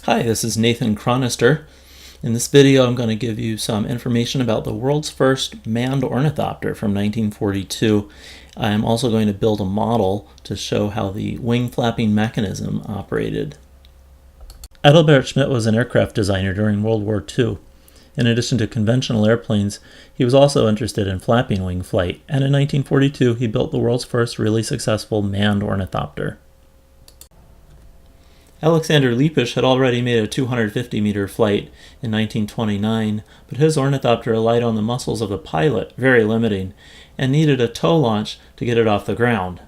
Hi, this is Nathan Chronister. In this video I'm going to give you some information about the world's first manned ornithopter from 1942. I'm also going to build a model to show how the wing flapping mechanism operated. Adalbert Schmid was an aircraft designer during World War II. In addition to conventional airplanes, he was also interested in flapping wing flight, and in 1942 he built the world's first really successful manned ornithopter. Alexander Lippisch had already made a 250-meter flight in 1929, but his ornithopter relied on the muscles of the pilot, very limiting, and needed a tow launch to get it off the ground.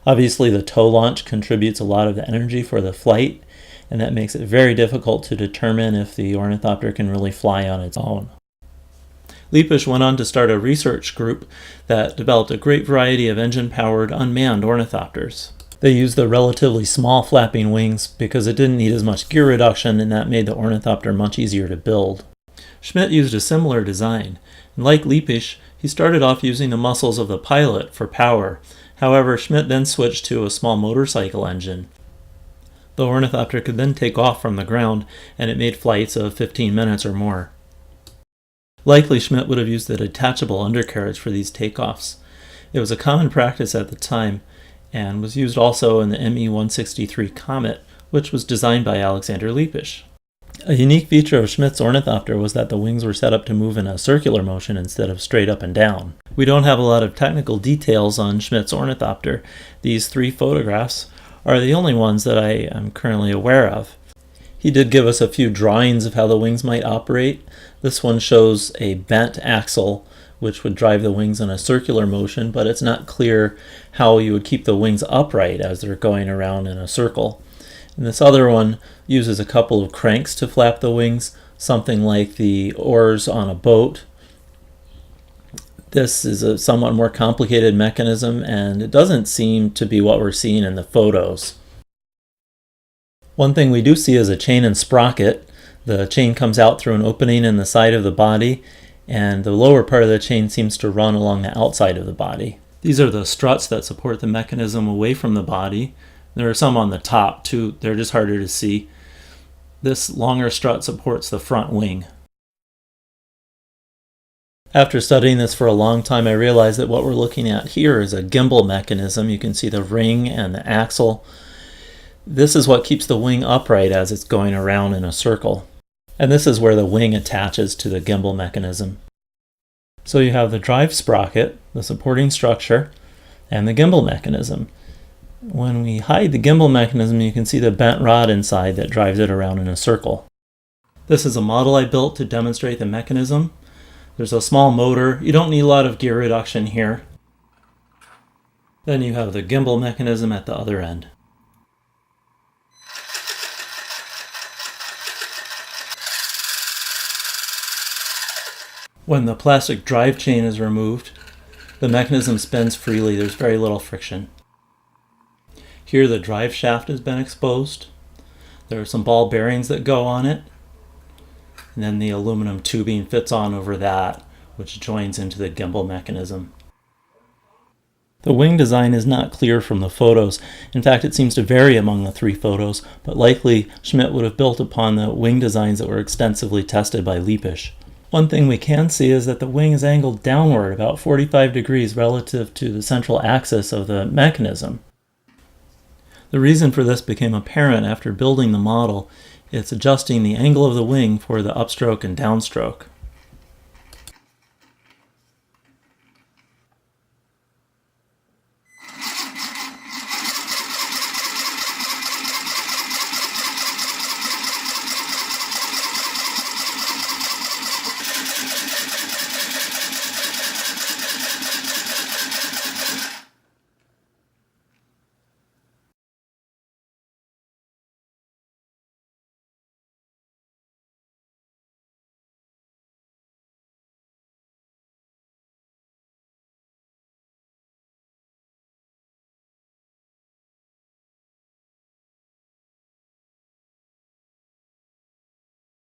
Obviously, the tow launch contributes a lot of the energy for the flight, and that makes it very difficult to determine if the ornithopter can really fly on its own. Lippisch went on to start a research group that developed a great variety of engine-powered unmanned ornithopters. They used the relatively small flapping wings because it didn't need as much gear reduction, and that made the ornithopter much easier to build. Schmid used a similar design, and like Lippisch, he started off using the muscles of the pilot for power. However, Schmid then switched to a small motorcycle engine. The ornithopter could then take off from the ground, and it made flights of 15 minutes or more. Likely Schmid would have used a detachable undercarriage for these takeoffs. It was a common practice at the time, and was used also in the Me-163 Comet, which was designed by Alexander Lippisch. A unique feature of Schmid's ornithopter was that the wings were set up to move in a circular motion instead of straight up and down. We don't have a lot of technical details on Schmid's ornithopter. These three photographs are the only ones that I am currently aware of. He did give us a few drawings of how the wings might operate. This one shows a bent axle which would drive the wings in a circular motion, but it's not clear how you would keep the wings upright as they're going around in a circle. And this other one uses a couple of cranks to flap the wings, something like the oars on a boat. This is a somewhat more complicated mechanism, and it doesn't seem to be what we're seeing in the photos. One thing we do see is a chain and sprocket. The chain comes out through an opening in the side of the body, and the lower part of the chain seems to run along the outside of the body. These are the struts that support the mechanism away from the body. There are some on the top too, they're just harder to see. This longer strut supports the front wing. After studying this for a long time, I realized that what we're looking at here is a gimbal mechanism. You can see the ring and the axle. This is what keeps the wing upright as it's going around in a circle. And this is where the wing attaches to the gimbal mechanism. So you have the drive sprocket, the supporting structure, and the gimbal mechanism. When we hide the gimbal mechanism, you can see the bent rod inside that drives it around in a circle. This is a model I built to demonstrate the mechanism. There's a small motor. You don't need a lot of gear reduction here. Then you have the gimbal mechanism at the other end. When the plastic drive chain is removed, the mechanism spins freely. There's very little friction. Here the drive shaft has been exposed. There are some ball bearings that go on it. And then the aluminum tubing fits on over that, which joins into the gimbal mechanism. The wing design is not clear from the photos. In fact, it seems to vary among the three photos, but likely Schmid would have built upon the wing designs that were extensively tested by Lippisch. One thing we can see is that the wing is angled downward about 45 degrees relative to the central axis of the mechanism. The reason for this became apparent after building the model. It's adjusting the angle of the wing for the upstroke and downstroke.